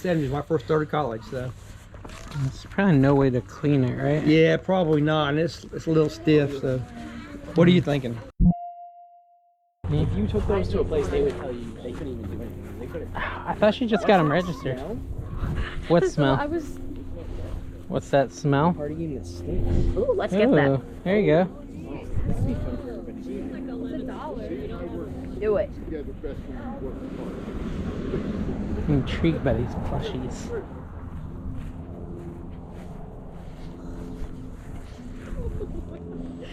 70s when I first started college, so. There's probably no way to clean it, right? Yeah, probably not, and it's a little stiff, so. What are you thinking? If you took those to a place, they would tell you they couldn't even do anything. They couldn't. I thought she just got them registered. What smell? What's that smell? Party game that stinks. Ooh, let's get that. There you go. This would be fun for everybody. Do it. I'm intrigued by these plushies.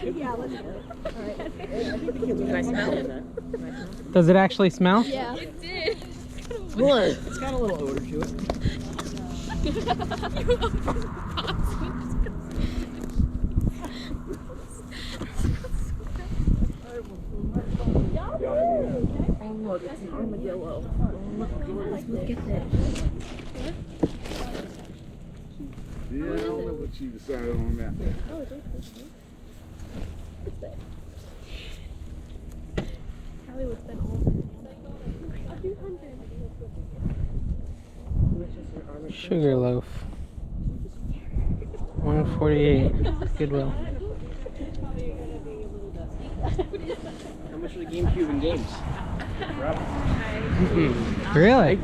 Yeah, let's do it. Alright. Can I smell it? Does it actually smell? Yeah. It did. What? It's got a little odor to it. Oh look, it's an armadillo. Look at that. Yeah, I don't know what you decided on that. Oh, it's okay. What's that? Harley would spend all a few hundred. Sugar loaf. 148. Goodwill. How much are the GameCube and games? Really?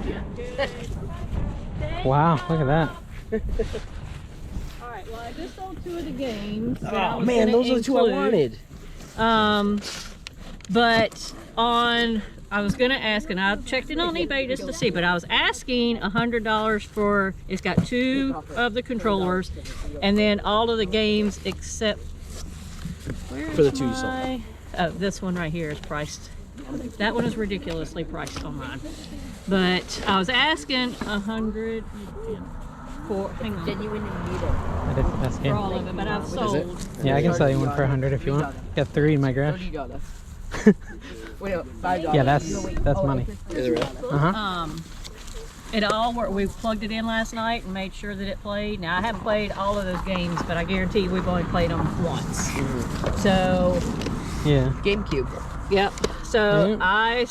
Wow, look at that. Alright, well I just sold 2 of the games. Oh man, those are the 2 I wanted. But I was gonna ask, and I checked it on eBay just to see, but I was asking $100 for, it's got 2 of the controllers, and then all of the games except, For the 2 you sold. Oh, this one right here is priced. That one is ridiculously priced on mine. But I was asking $100 for, hang on, Genuine and need it. That is the best for game. all of it, but I've sold. Yeah, I can sell you one for 100 if you want. Got 3 in my garage. Wait, $5. Yeah, that's money. Is it really? Uh-huh. It all worked. We plugged it in last night and made sure that it played. Now I haven't played all of those games, but I guarantee you we've only played them once. So Yeah. GameCube. yep. So Yeah. I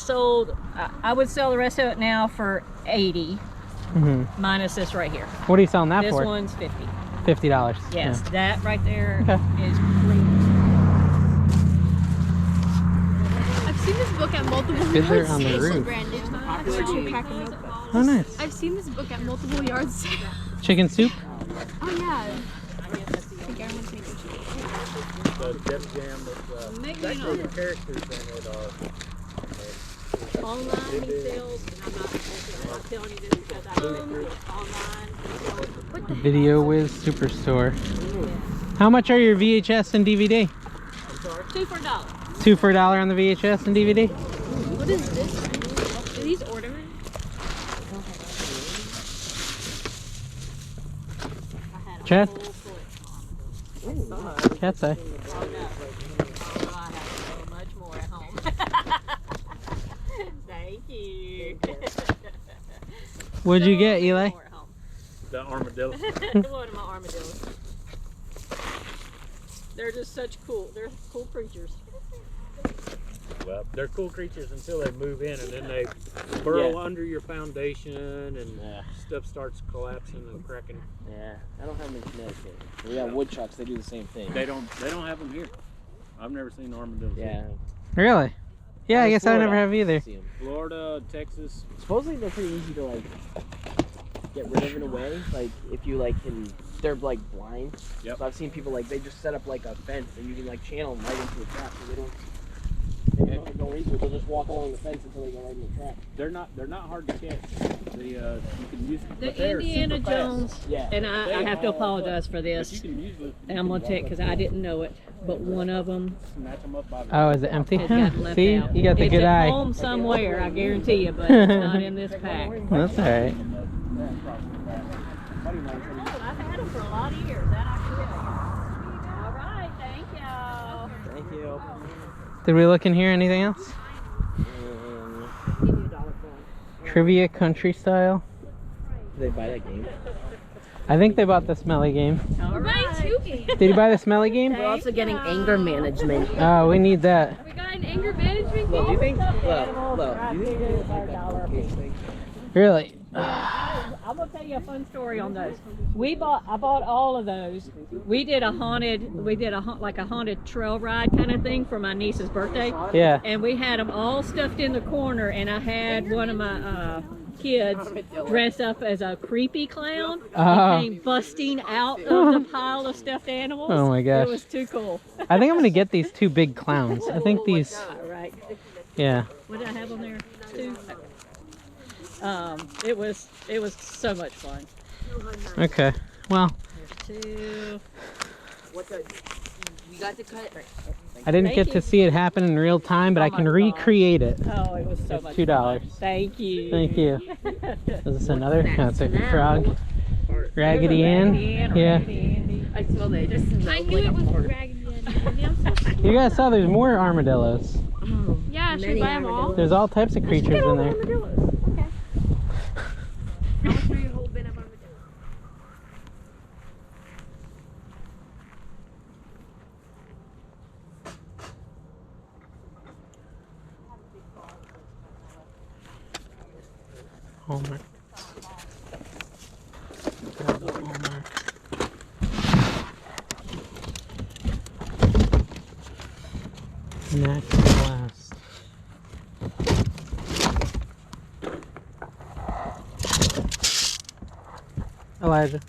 would sell the rest of it now for 80, minus this right here. What are you selling that This for? one's 50. $50. Yes, Yeah. that right there Okay. is great. I've seen this book at multiple Kids are yard on the sales. roof. Brand new. Oh, nice. I've seen this book at multiple yard sales. Chicken soup? Oh yeah. Online he sells, and I'm not telling you this because I online. Video Whiz Superstore. How much are your VHS and DVD? 2 for $1. 2 for $1 on the VHS and DVD? What is this? Are these ornaments? Chad? Cat's eye. Oh, no. Oh, I have so much more at home. Thank you. What'd you get, Eli? More at home. The armadillo. One of my armadillos. They're just such they're cool creatures. Well, they're cool creatures until they move in, and then they burrow under your foundation, and stuff starts collapsing and cracking. Yeah, I don't have them in Connecticut. We got woodchucks. They do the same thing. They don't have them here. I've never seen armadillos. Yeah. Really? Yeah, I guess I Florida, never have either. see 'em. Florida, Texas. Supposedly they're pretty easy to like get rid of in a way. Like if you like can, they're like blind. Yep. So I've seen people like they just set up like a fence and you can like channel them right into a trap. So they don't have to go into it. They'll just walk along the fence until they go right in the trap. They're not hard to catch. You can use The Indiana Jones, Yeah. and I have to apologize for But you this. can usually And I'm going to take because I didn't know it, but one of them snatch them up by the Oh, is it empty? has gotten left See? out. You got the it's good at eye. home somewhere, I guarantee you, but it's not in this pack. That's alright. Oh, I've had them for a lot of years. That I can tell you. All right, thank y'all. Thank you. Did we look in here? Anything else? Trivia Country Style. Did they buy that game? I think they bought the smelly game. All right. Did you buy the smelly game? We're also getting anger management. Oh, we need that. We got an anger management Well, do you game. think? Well, do you think you guys like that case thing? Really? I'm going to you a fun story on those. I bought all of those. We did a haunted trail ride kind of thing for my niece's birthday. Yeah. And we had them all stuffed in the corner, and I had one of my kids dress up as a creepy clown and came busting out of the pile of stuffed animals. Oh my gosh. It was too cool. I think I'm gonna get these 2 big clowns. I think these. Right. Yeah. What did I have on there? 2. It was so much fun. Okay. Well, 2. You got to cut it. I didn't get to see it happen in real time, but I can recreate it. Oh, it was so much $2. fun. Thank you. Thank you. Is this another? No, it's a frog. Raggedy Ann. Yeah. I smelled it. Just I knew it was Raggedy Andy. I'm so sorry. You guys saw there's more armadillos. Yeah, should we buy them all? There's all types of creatures in there. Okay. How much for your whole bin of armadillo? Hallmark. Hallmark. Natural glass. Elijah.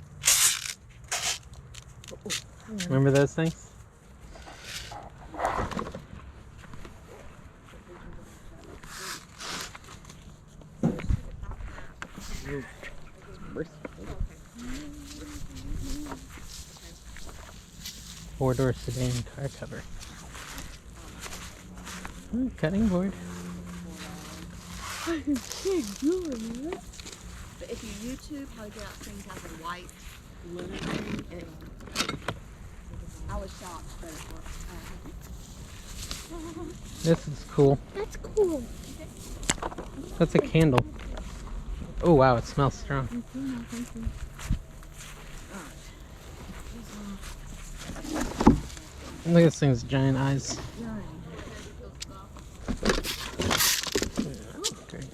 Remember those things? Four-door sedan car cover. Cutting board. But if you YouTube how to get out things out of white aluminum, I was shocked that it worked. This is cool. That's cool. That's a candle. Oh wow, it smells strong. Look at this thing's giant eyes. Great.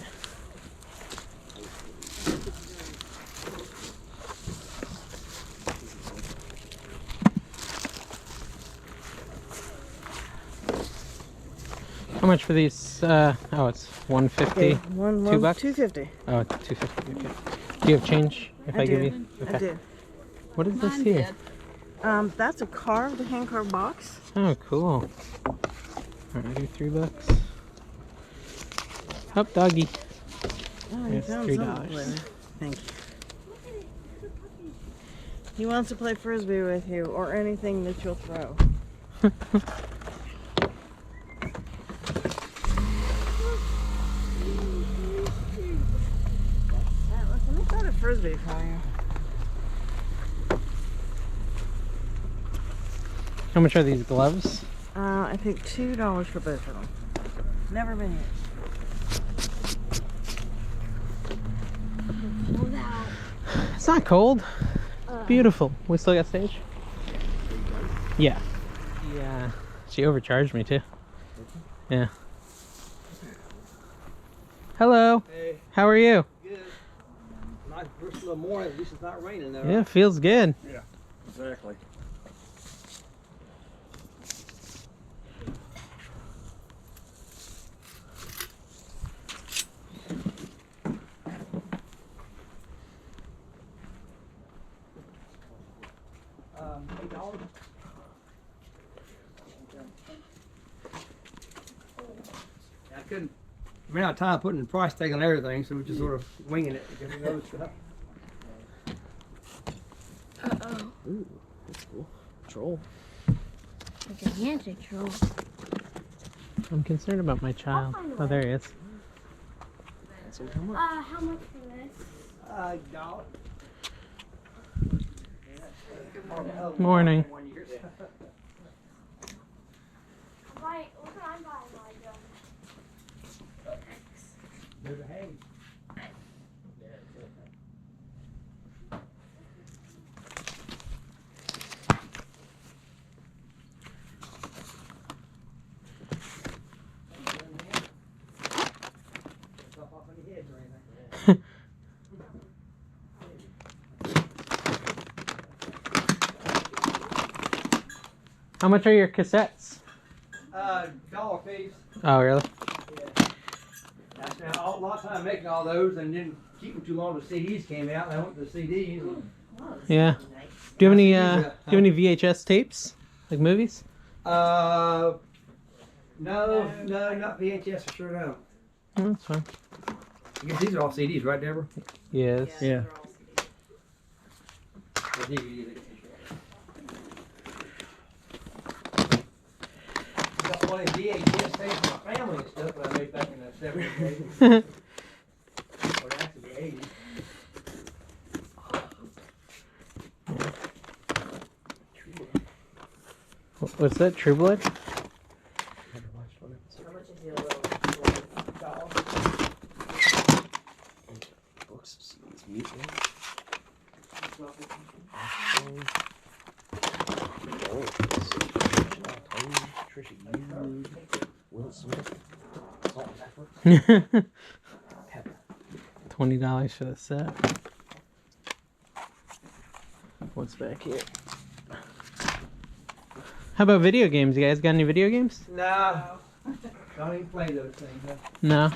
How much for these? Oh, it's $150. $2 bucks? $2.50. Oh, it's $2.50. Okay. Do you have change? If I give you? Okay. I do. What is this here? That's a carved, a hand carved box. Oh, cool. Alright, do $3. Up, doggy. Oh, you It's found $3. something. Thank you. He wants to play frisbee with you, or anything that you'll throw. Let me throw the frisbee for you. How much are these gloves? I think $2 for both of them. Never been hit. It's not cold. It's beautiful. We still got stage? Yeah. Yeah. She overcharged me too. Yeah. Hello. Hey, How are you? good. Nice first little morning. At least it's not raining though. Yeah, feels good. Yeah, exactly. $8. I couldn't. Ran out of time putting the price tag on everything, so we're just sort of winging it because we know stuff. Uh-oh. Ooh, that's cool. Troll. A gigantic troll. I'm concerned about my child. Oh, there he is. That's what I'm How much for this? $1. Morning. Right, look what I'm buying, Elijah. There's a hay. How much are your cassettes? Dollar piece. Oh, really? Yeah. I spent a lot of time making all those and didn't keep them too long. The CDs came out and I went to the CDs. Yeah. Do you have any VHS tapes? Like movies? No, not VHS for sure, no. Oh, that's fine. I guess these are all CDs, right, Deborah? Yes. Yeah. Got one of VHS tapes for my family and stuff that I made back in the 70s. Or actually the 80s. What's that? True Blood? $20 for the set. What's back here? How about video games? You guys got any video games? No. Don't even play those things. Huh? No.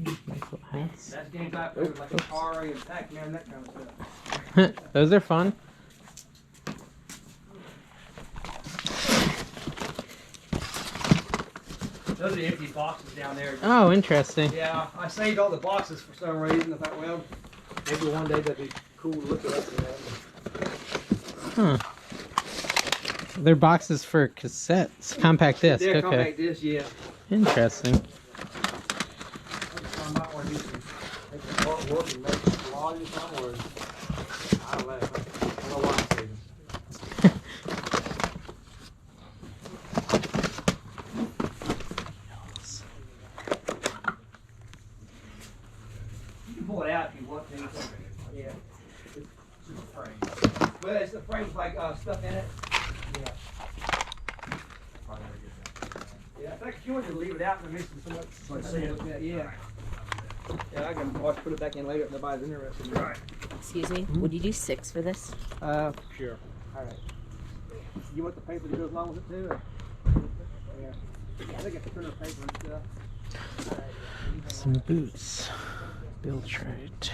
Nice little hats. That's games I play with like Atari and Pac-Man, that kind of stuff. Those are fun. Those are empty boxes down there. Oh, interesting. Yeah, I saved all the boxes for some reason. I thought, well, maybe one day that'd be cool to look at. Huh. They're boxes for cassettes. Compact disc. Yeah, Okay. compact disc, yeah. Interesting. I might want to do make some artwork and make some collages somewhere. I don't know. I don't know why I'm saving. You can pull it out if you want to. Yeah. It's just a frame. But it's the frame's like stuff in it. Yeah. Yeah, in fact, if you want to leave it out and mix it so much, yeah. Yeah, I can always put it back in later if nobody's interested. Right. Excuse me, would you do 6 for this? Sure. All right. You want the paper that goes along with it too? Or? Yeah. I think it's printer paper and stuff. All right. Some boots. Bill trade.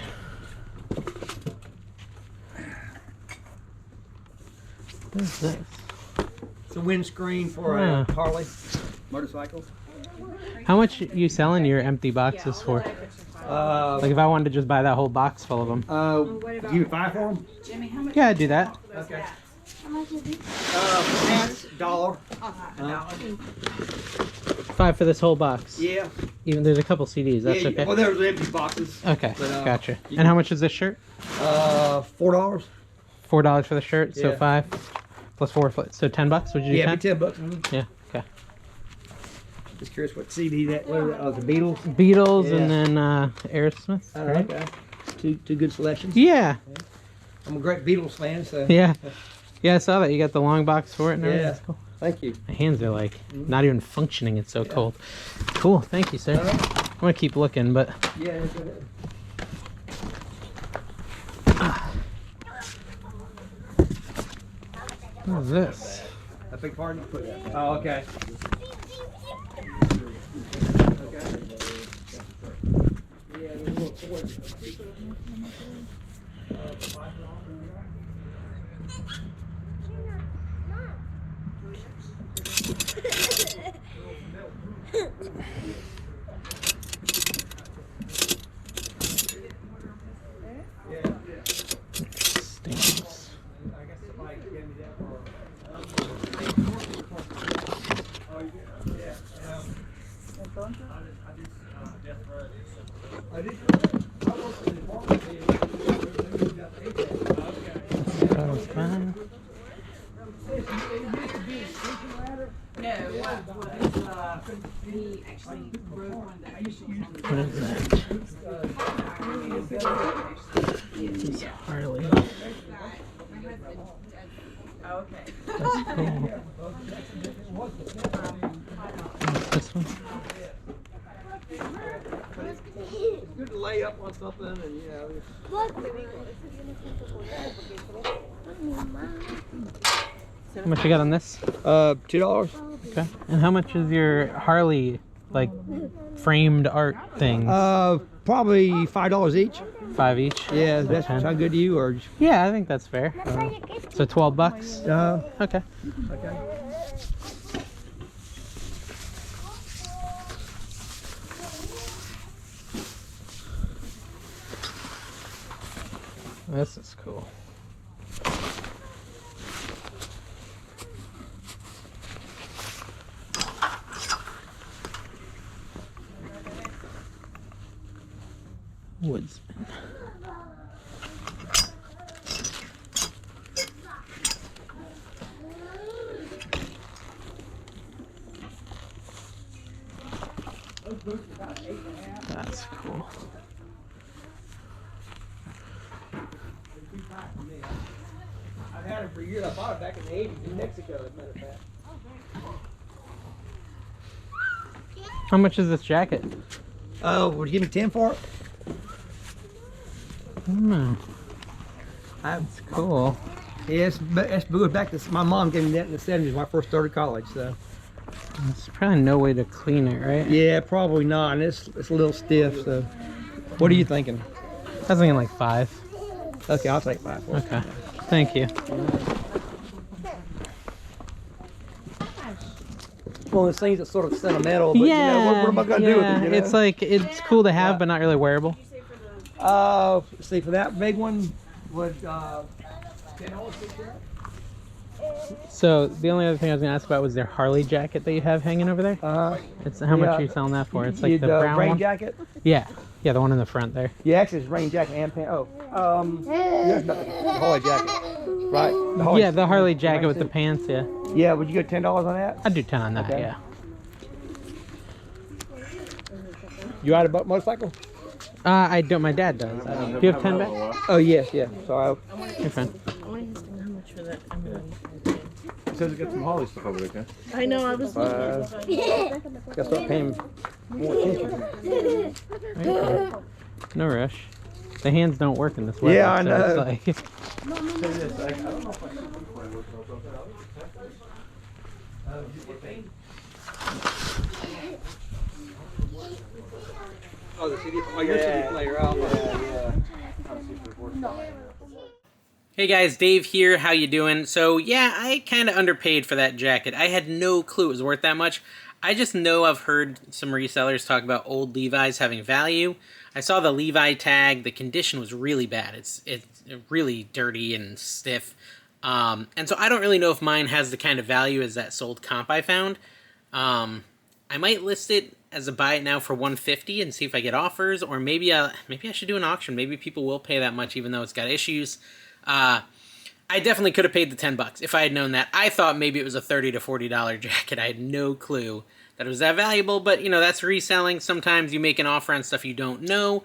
What is this? It's a windscreen for a Harley motorcycle. How much you selling your empty boxes for? Like if I wanted to just buy that whole box full of them. Give you 5 for them? Yeah, I'd do that. Okay. How much is it? That's $1. 5 for this whole box. Yeah. Even there's a couple CDs. That's Yeah, okay. well, there's empty boxes. Okay, But, gotcha. And how much is this shirt? $4. $4 for the shirt, so Yeah. 5 plus 4, so $10. Would you do Yeah, 10? be $10. Yeah. Okay. Just curious what CD that was. The Beatles. Beatles Yeah. and then Aerosmith. Right? Okay. Two good selections. Yeah. I'm a great Beatles fan, so. Yeah. Yeah, I saw that. You got the long box for it and everything. Yeah. That's cool. Thank you. My hands are like not even functioning. It's so cold. Cool. Thank you, sir. I'm gonna keep looking, but Yeah. Go ahead. what is this? I beg pardon? Oh, okay. Yeah, there's a little cord. Stamps. That was fine. What is that? It's Harley. That's cool. What's this one? It's good to lay up on something, and you know. How much you got on this? $2. Okay. And how much is your Harley, like, framed art things? Probably $5 each. 5 each? Yeah, that's sound good to you, or? Yeah, I think that's fair. So 12 bucks? Okay. Okay. This is cool. Woodsman. That's cool. I've had it for years. I bought it back in the 80s in Mexico, as a matter of fact. How much is this jacket? Oh, would you give me 10 for it? That's cool. Yes, but it goes back to my mom gave me that in the 70s when I first started college. So. There's probably no way to clean it, right? Yeah, probably not. And it's a little stiff. So, what are you thinking? I was thinking like 5. Okay, I'll take 5. Okay, thank you. One of those things that's sort of sentimental, but Yeah, you know, what am I going to do with it? You know? It's like, it's cool to have, but not really wearable. See, for that big one, would $10 fit there? So the only other thing I was gonna ask about was their Harley jacket that you have hanging over there. It's how much are you selling that for? It's like the brown rain one. jacket. Yeah, the one in the front there. Yeah, actually, it's rain jacket and pants. There's the Harley jacket, right? The Harley, Yeah, the Harley jacket with the pants. Yeah. Yeah, would you go $10 on that? I'd do 10 on that. Okay. Yeah. You ride a motorcycle? I don't. My dad does. Do you have 10 back? Oh yes, yeah. So You're fine. How much for that? It says it got some Harley stuff over there, okay? I know, I was gotta start paying more attention. No rush. The hands don't work in this weather. Yeah, I so know. It's like, Oh, the CD. Oh, your CD player. Hey guys, Dave here. How you doing? So yeah, I kind of underpaid for that jacket. I had no clue it was worth that much. I just know I've heard some resellers talk about old Levi's having value. I saw the Levi tag. The condition was really bad. It's really dirty and stiff. And so I don't really know if mine has the kind of value as that sold comp I found. I might list it as a buy it now for $150 and see if I get offers, or maybe I should do an auction. Maybe people will pay that much even though it's got issues. I definitely could have paid the $10 if I had known that. I thought maybe it was a $30 to $40 jacket. I had no clue that it was that valuable, but you know, that's reselling. Sometimes you make an offer on stuff you don't know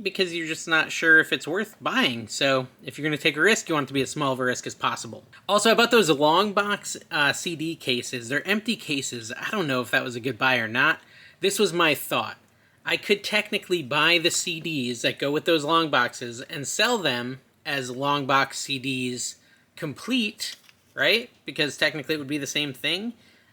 because you're just not sure if it's worth buying. So if you're going to take a risk, you want it to be as small of a risk as possible. Also, I bought those long box CD cases. They're empty cases. I don't know if that was a good buy or not. This was my thought. I could technically buy the CDs that go with those long boxes and sell them as long box CDs complete, right? Because technically it would be the same thing.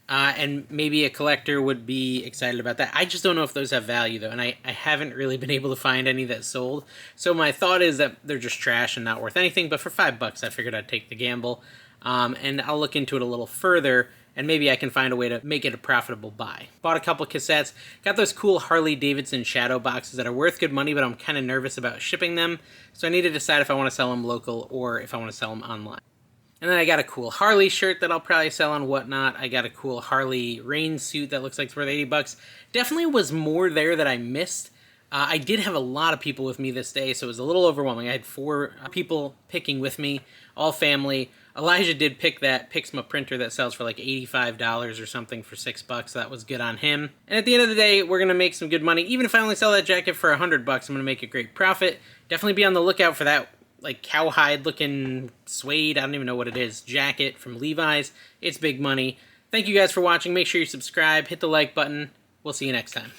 And maybe a collector would be excited about that. I just don't know if those have value, though, and I haven't really been able to find any that sold. So my thought is that they're just trash and not worth anything, but for $5, I figured I'd take the gamble. And I'll look into it a little further, and maybe I can find a way to make it a profitable buy. Bought a couple cassettes. Got those cool Harley Davidson shadow boxes that are worth good money, but I'm kind of nervous about shipping them. So I need to decide if I want to sell them local or if I want to sell them online. And then I got a cool Harley shirt that I'll probably sell on Whatnot. I got a cool Harley rain suit that looks like it's worth $80. Definitely was more there that I missed. I did have a lot of people with me this day, so it was a little overwhelming. I had 4 people picking with me, all family. Elijah did pick that Pixma printer that sells for like $85 or something for $6. So that was good on him. And at the end of the day, we're going to make some good money. Even if I only sell that jacket for $100, I'm going to make a great profit. Definitely be on the lookout for that like cowhide looking suede, I don't even know what it is, jacket from Levi's. It's big money. Thank you guys for watching. Make sure you subscribe, hit the like button. We'll see you next time.